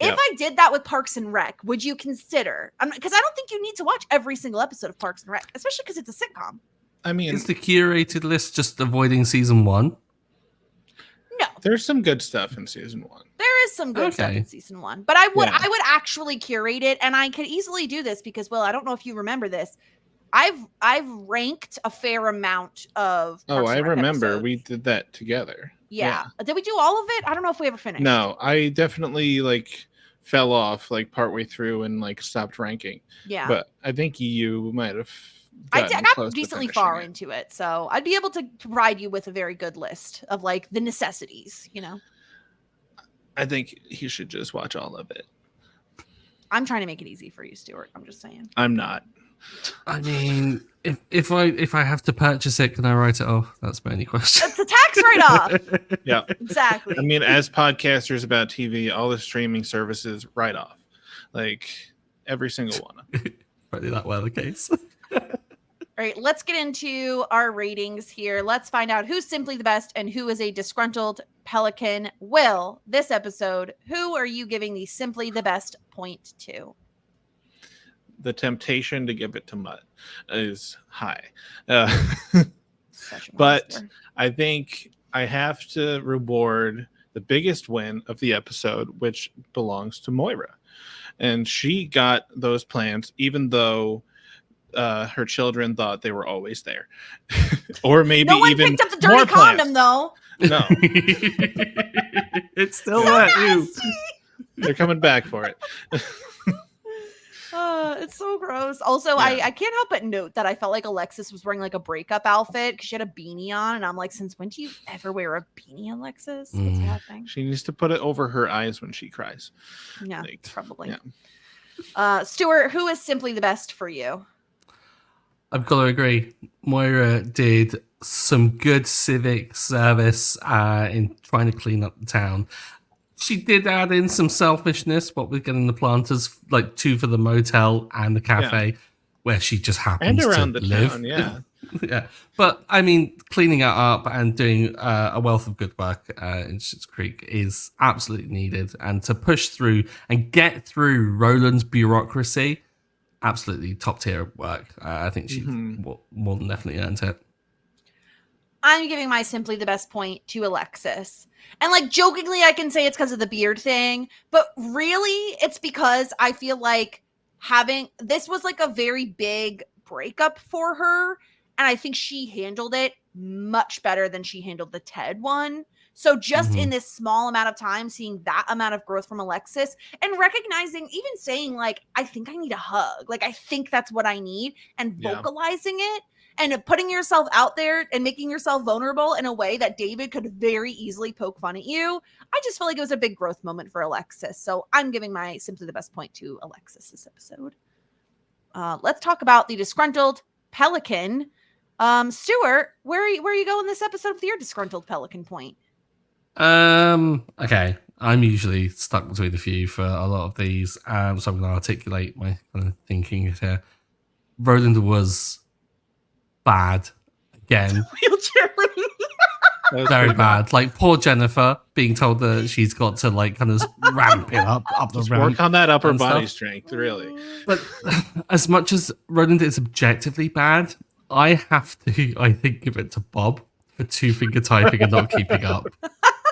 If I did that with Parks and Rec, would you consider? Because I don't think you need to watch every single episode of Parks and Rec, especially because it's a sitcom. I mean, is the curated list just avoiding season 1? No, there's some good stuff in season 1. There is some good stuff in season 1, but I would actually curate it, and I could easily do this because, Will, I don't know if you remember this. I've ranked a fair amount of. Oh, I remember episodes. We did that together. Yeah. Did we do all of it? I don't know if we ever finished. No, I definitely fell off partway through and stopped ranking. Yeah. But I think you might have. I got decently far into it, so I'd be able to provide you with a very good list of the necessities. I think you should just watch all of it. I'm trying to make it easy for you, Stuart. I'm just saying. I'm not. I mean, if I have to purchase it, can I write it off? That's my only question. It's a tax write-off. Yeah, exactly. I mean, as podcasters about TV, all the streaming services write off, every single one. Probably that well the case. All right, let's get into our ratings here. Let's find out who's simply the best and who is a disgruntled pelican. Will, this episode, who are you giving the simply the best point to? The temptation to give it to Mutt is high. But I think I have to reward the biggest win of the episode, which belongs to Moira. And she got those plans, even though her children thought they were always there. Or maybe no one even picked up the dirty condom, though. No. It's still at you. They're coming back for it. It's so gross. Also, I can't help but note that I felt like Alexis was wearing a breakup outfit because she had a beanie on, and I'm like, since when do you ever wear a beanie, Alexis? What's happening? She needs to put it over her eyes when she cries. Yeah, probably. Yeah. Stuart, who is simply the best for you? I've got to agree. Moira did some good civic service in trying to clean up the town. She did add in some selfishness, what with getting the planters, 2 for the motel and the cafe, where she just happens and around to the live. Town, yeah. Yeah. But, I mean, cleaning it up and doing a wealth of good work in Schitt's Creek is absolutely needed. And to push through and get through Roland's bureaucracy, absolutely top tier work. I think she more than definitely earned it. I'm giving my simply the best point to Alexis. And jokingly, I can say it's because of the beard thing, but really it's because I feel like this was a very big breakup for her. And I think she handled it much better than she handled the Ted one. So just in this small amount of time, seeing that amount of growth from Alexis and recognizing, even saying I think I need a hug. I think that's what I need, and vocalizing it and putting yourself out there and making yourself vulnerable in a way that David could very easily poke fun at you. I just felt like it was a big growth moment for Alexis. So I'm giving my simply the best point to Alexis this episode. Let's talk about the disgruntled pelican. Stuart, where are you going this episode with your disgruntled pelican point? Okay. I'm usually stuck between a few for a lot of these, so I'm going to articulate my kind of thinking here. Roland was bad again. Wheelchair Very bad. Poor Jennifer being told that she's got to kind of ramp it up the Just ramp. work on that upper body stuff. strength, really. But as much as Roland is objectively bad, I have to, I think, give it to Bob for 2-finger typing and not keeping up.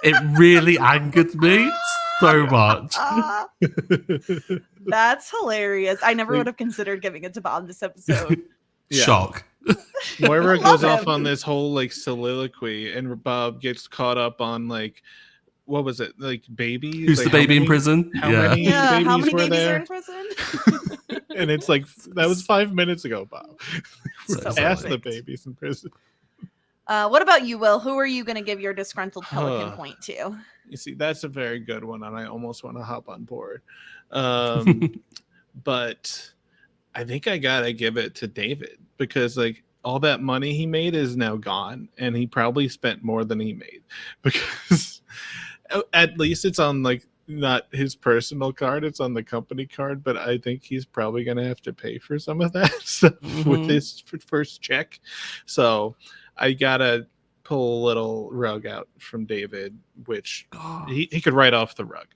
It really angered me so much. That's hilarious. I never would have considered giving it to Bob this episode. Shock. Moira goes off on this whole soliloquy, and Bob gets caught up on what was it, babies? Who's the baby in prison? How many babies were there? Are in prison? And it's that was 5 minutes ago, Bob. Ask the perfect. babies in prison. What about you, Will? Who are you going to give your disgruntled pelican point to? You see, that's a very good one, and I almost want to hop on board. But I think I gotta give it to David, because all that money he made is now gone, and he probably spent more than he made, because at least it's on not his personal card, it's on the company card, but I think he's probably gonna have to pay for some of that stuff with his first check. So I gotta pull a little rug out from David, which he could write off the rug.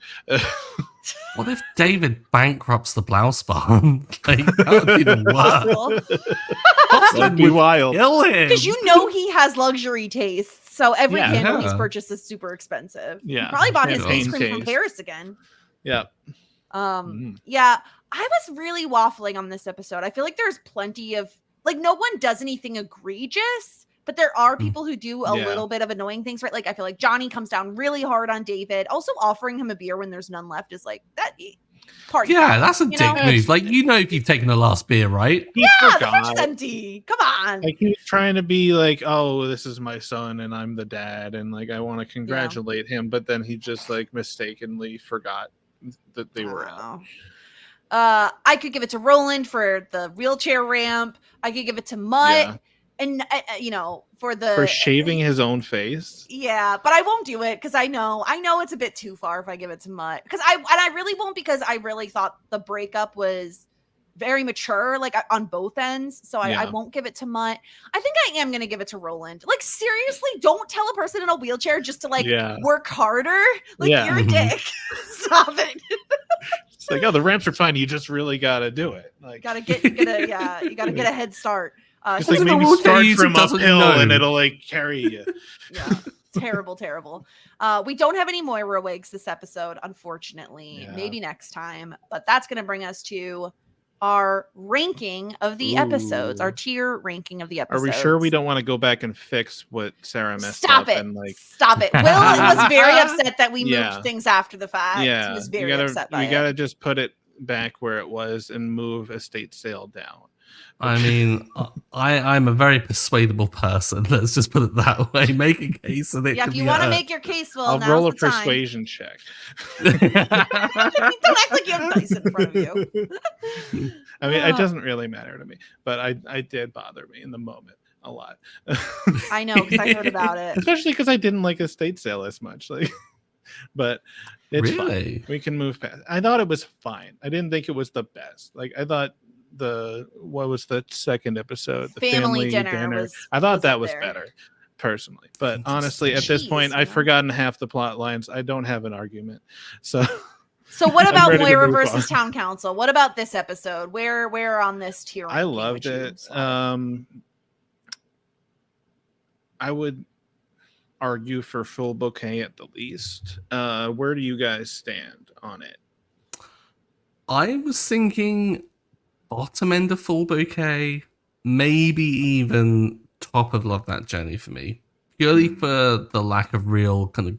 What if David bankrupts the blouse barn? Like, that would be the worst. That'd be wild. Kill him. Because he has luxury tastes, so every candle he's purchased is super expensive. Yeah, he probably bought his ice cream from Paris again. Yeah. Yeah, I was really waffling on this episode. I feel like there's plenty of no one does anything egregious, but there are people who do a little bit of annoying things, right? Like I feel like Johnny comes down really hard on David. Also, offering him a beer when there's none left is like that. Party that's a dick move. Like if you've taken the last beer, right? The fridge is empty. Come on. Like he's trying to be like, oh, this is my son, and I'm the dad, and like I want to congratulate him, but then he just like mistakenly forgot that they were out. I could give it to Roland for the wheelchair ramp. I could give it to Mutt, and for shaving his own face. Yeah, but I won't do it because I know it's a bit too far if I give it to Mutt. Because I really won't, because I really thought the breakup was very mature, like on both ends. So I won't give it to Mutt. I think I am gonna give it to Roland. Like seriously, don't tell a person in a wheelchair just to work harder. Like you're a dick. Stop it. It's like, oh, the ramps are fine. You just really gotta do it. Like, you gotta get a head start. It's like maybe start from uphill and it'll like carry you. Yeah, terrible. We don't have any Moira wigs this episode, unfortunately. Yeah. Maybe next time, but that's gonna bring us to our ranking of the episodes, our tier ranking of the episodes. Are we sure we don't want to go back and fix what Sarah messed up? Stop it. Will was very upset that we moved things after the fact. Yeah, he was very upset by you gotta just put it back where it was and move estate sale down. I mean, I'm a very persuadable person. Let's just put it that way. Make a case, and if you want to make your case, I'll roll a persuasion check. Don't act like you have dice in front of you. I mean, it doesn't really matter to me, but I did bother me in the moment a lot. I know, because I heard about it, especially because I didn't like estate sale as much. Like, but it's fine. We can move past. I thought it was fine. I didn't think it was the best. Like, I thought what was the second episode? The family dinner. I thought that was better, personally. But honestly, at this point, I've forgotten half the plot lines. I don't have an argument. So what about Moira versus Town Council? What about this episode? Where on this tier? I loved it. I would argue for full bouquet at the least. Where do you guys stand on it? I was thinking bottom end of full bouquet, maybe even top of Love That Journey for me. Purely for the lack of real kind of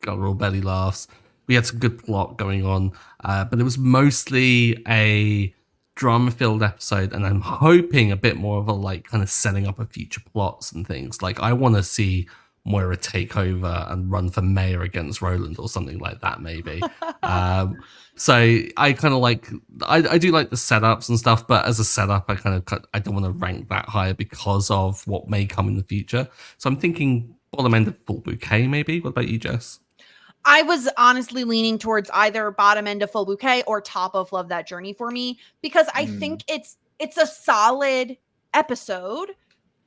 guttural belly laughs. We had some good plot going on, but it was mostly a drama-filled episode, and I'm hoping a bit more of a like kind of setting up a future plots and things. Like I want to see Moira take over and run for mayor against Roland or something like that, maybe. So I kind of like, I do like the setups and stuff, but as a setup, I don't want to rank that higher because of what may come in the future. So I'm thinking bottom end of full bouquet, maybe. What about you, Jess? I was honestly leaning towards either bottom end of full bouquet or top of Love That Journey for me, because I think it's a solid episode,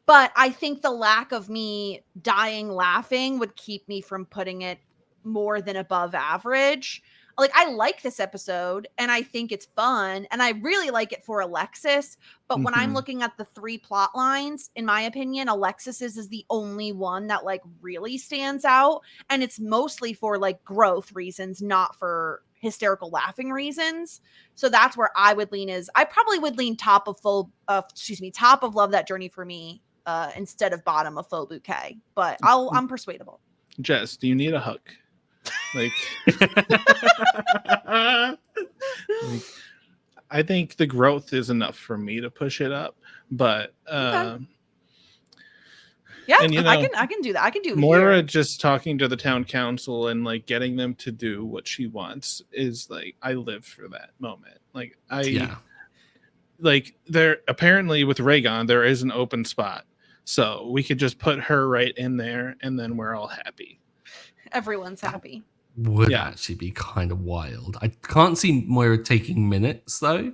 but I think the lack of me dying laughing would keep me from putting it more than above average. Like, I like this episode and I think it's fun and I really like it for Alexis. But when I'm looking at the three plot lines, in my opinion, Alexis's is the only one that like really stands out. And it's mostly for like growth reasons, not for hysterical laughing reasons. So that's where I would lean I probably would lean top of top of Love That Journey for me instead of bottom of full bouquet. But I'm persuadable. Jess, do you need a hug? Like, I think the growth is enough for me to push it up, but and, I can do that. I can do Moira just talking to the town council and like getting them to do what she wants is like, I live for that moment. Like like there apparently with Rhaegon there is an open spot, so we could just put her right in there and then we're all happy. Everyone's happy. Would actually be kind of wild. I can't see Moira taking minutes though.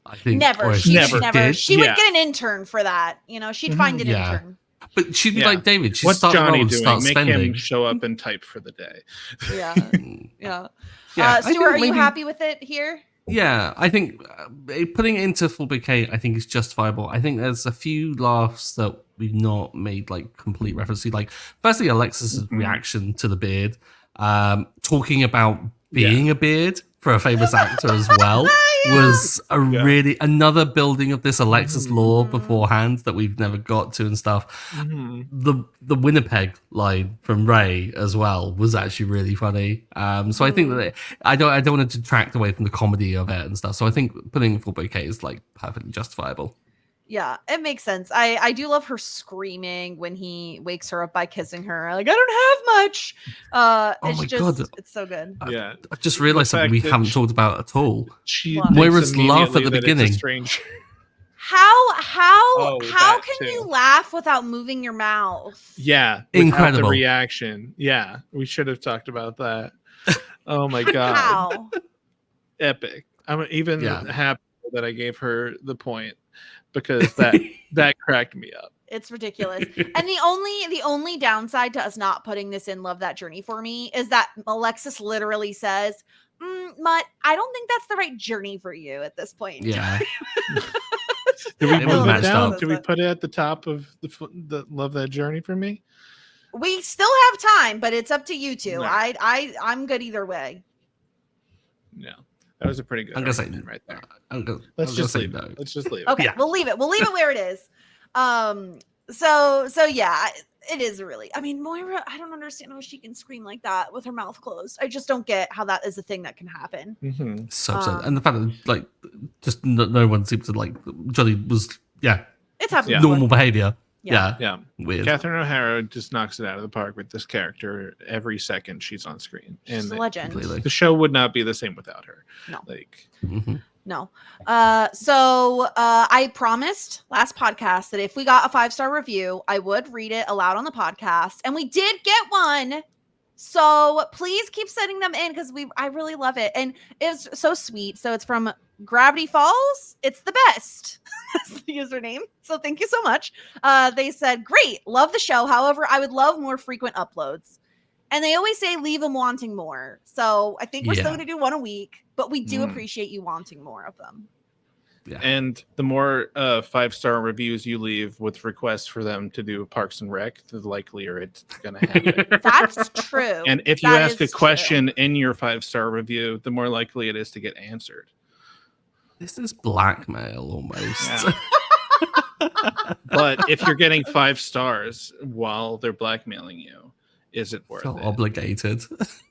I think never. She would did. She would get an intern for that. You know, she'd find an intern. But she'd be like, David, she'd what's start Johnny and doing? start Make spending. him show up and type for the day. Yeah. Stuart, are you happy with it here? Yeah, I think putting it into full bouquet, I think is justifiable. I think there's a few laughs that we've not made like complete reference to. Like, firstly, Alexis's reaction to the beard, talking about being a beard for a famous actor as well, was a really another building of this Alexis lore beforehand that we've never got to and stuff. The Winnipeg line from Ray as well was actually really funny. So I think that I don't want to detract away from the comedy of it and stuff. So I think putting in full bouquet is like perfectly justifiable. Yeah, it makes sense. I do love her screaming when he wakes her up by kissing her. Like, I don't have much. God, it's so good. I just realized something we haven't talked about at all. Moira's laugh at the beginning. How can you laugh without moving your mouth? Yeah, incredible the reaction. Yeah, we should have talked about that. Oh my god, how epic! I'm even happy that I gave her the point. Because that cracked me up. It's ridiculous. And the only downside to us not putting this in Love That Journey for me is that Alexis literally says, Mutt, I don't think that's the right journey for you at this point. Yeah. Did we put it down? Did we put it at the top of the Love That Journey for me? We still have time, but it's up to you two. No. I'm good either way. Yeah. That was a pretty good argument right there. Let's just leave it. Let's just leave it. Okay, we'll leave it. We'll leave it where it is. So yeah, it is really. I mean, Moira, I don't understand how she can scream like that with her mouth closed. I just don't get how that is a thing that can happen. So and the fact that like just no one seems to like Johnny was it's happening. Normal behavior. Yeah. Weird. Catherine O'Hara just knocks it out of the park with this character every second she's on screen. She's a legend. The show would not be the same without her. No. No. So I promised last podcast that if we got a 5-star review, I would read it aloud on the podcast. And we did get one. So please keep sending them in because I really love it. And it's so sweet. So it's from Gravity Falls. It's the best. That's the username. So thank you so much. They said, great, love the show. However, I would love more frequent uploads. And they always say leave them wanting more. So I think we're still going to do one a week, but we do appreciate you wanting more of them. Yeah. And the more 5-star reviews you leave with requests for them to do Parks and Rec, the likelier it's going to happen. That's true. And if you ask a question in your 5-star review, the more likely it is to get answered. This is blackmail almost. Yeah. But if you're getting 5 stars while they're blackmailing you, is it worth it? Obligated.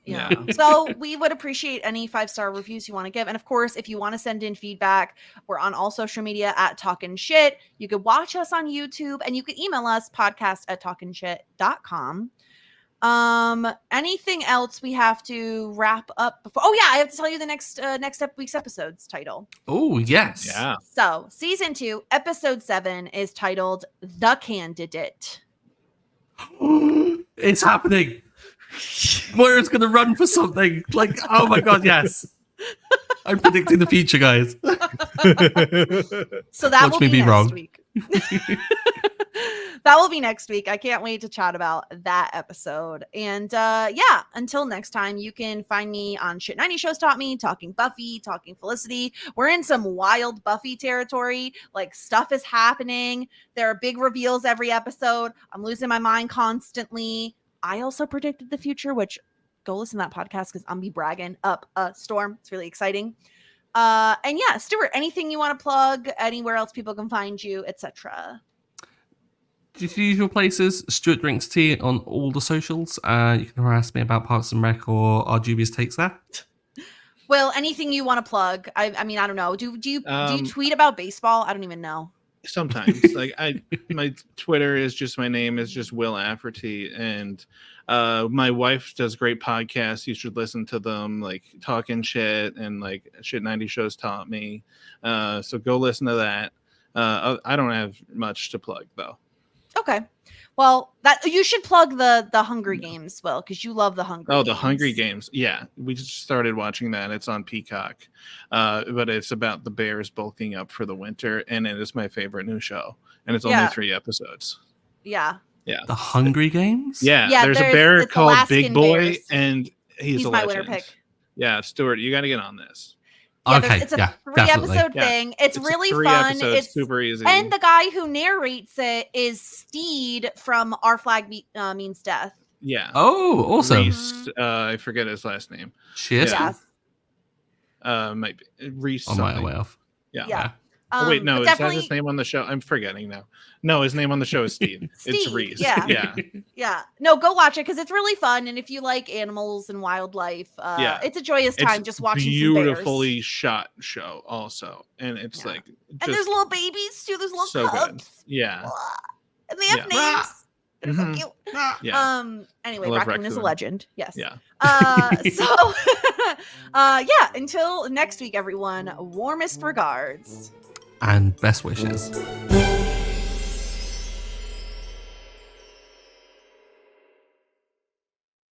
Yeah. So we would appreciate any 5-star reviews you want to give. And of course, if you want to send in feedback, we're on all social media at Talkin' Shit. You could watch us on YouTube and you could email us podcast@talkinshit.com. Anything else we have to wrap up before? Oh yeah, I have to tell you the next week's episode's title. Oh yes. Yeah. So season 2, episode 7 is titled The Candidate. It's happening. Moira's gonna run for something. Like, oh my god, yes. I'm predicting the future, guys. So that Watch will me be next wrong. week. That will be next week. I can't wait to chat about that episode. And until next time, you can find me on Shit 90 Shows Taught Me, talking Buffy, talking Felicity. We're in some wild Buffy territory. Like, stuff is happening. There are big reveals every episode. I'm losing my mind constantly. I also predicted the future, which go listen to that podcast because I'm be bragging up a storm. It's really exciting. And yeah, Stuart, anything you want to plug, anywhere else people can find you, etc. Just the usual places. Stuart Drinks Tea on all the socials. You can harass me about Parks and Rec or our dubious takes there. Well, anything you want to plug? I mean, I don't know. Do you tweet about baseball? I don't even know. Sometimes, like my Twitter is just my name is just Will Affourtit, and my wife does great podcasts. You should listen to them, like Talking Shit and like Shit 90 Shows Taught Me. So go listen to that. I don't have much to plug though. Okay. Well, that you should plug the Hunger Games, Will, because you love the Hunger Games. Oh, the Hunger Games. Yeah. We just started watching that. It's on Peacock. But it's about the bears bulking up for the winter, and it is my favorite new show. And it's only 3 episodes. Yeah. The Hungry Games? Yeah, there's a bear called Alaskan Big Boy, bears. and he's a my legend. winner pick. Yeah, Stuart, you got to get on this. Yeah, Okay, it's a 3-episode thing. It's really fun. Episodes, it's super easy. And the guy who narrates it is Steed from Our Flag Means Death. Yeah. Oh, awesome. Reese, I forget his last name. Schitt? Might be Reese. On my way off. Yeah. Oh, wait, no, is that his name on the show? I'm forgetting now. No, his name on the show is Steve. It's Reese. Yeah. No, go watch it because it's really fun. And if you like animals and wildlife, it's a joyous time just watching beautifully some bears. shot show also. And it's like... and there's little babies too. There's little so cubs. Good. Yeah. And they have names. They're so cute. Yeah. Anyway, Raccoon is a legend. Yes. Yeah. Until next week, everyone, warmest regards. And best wishes.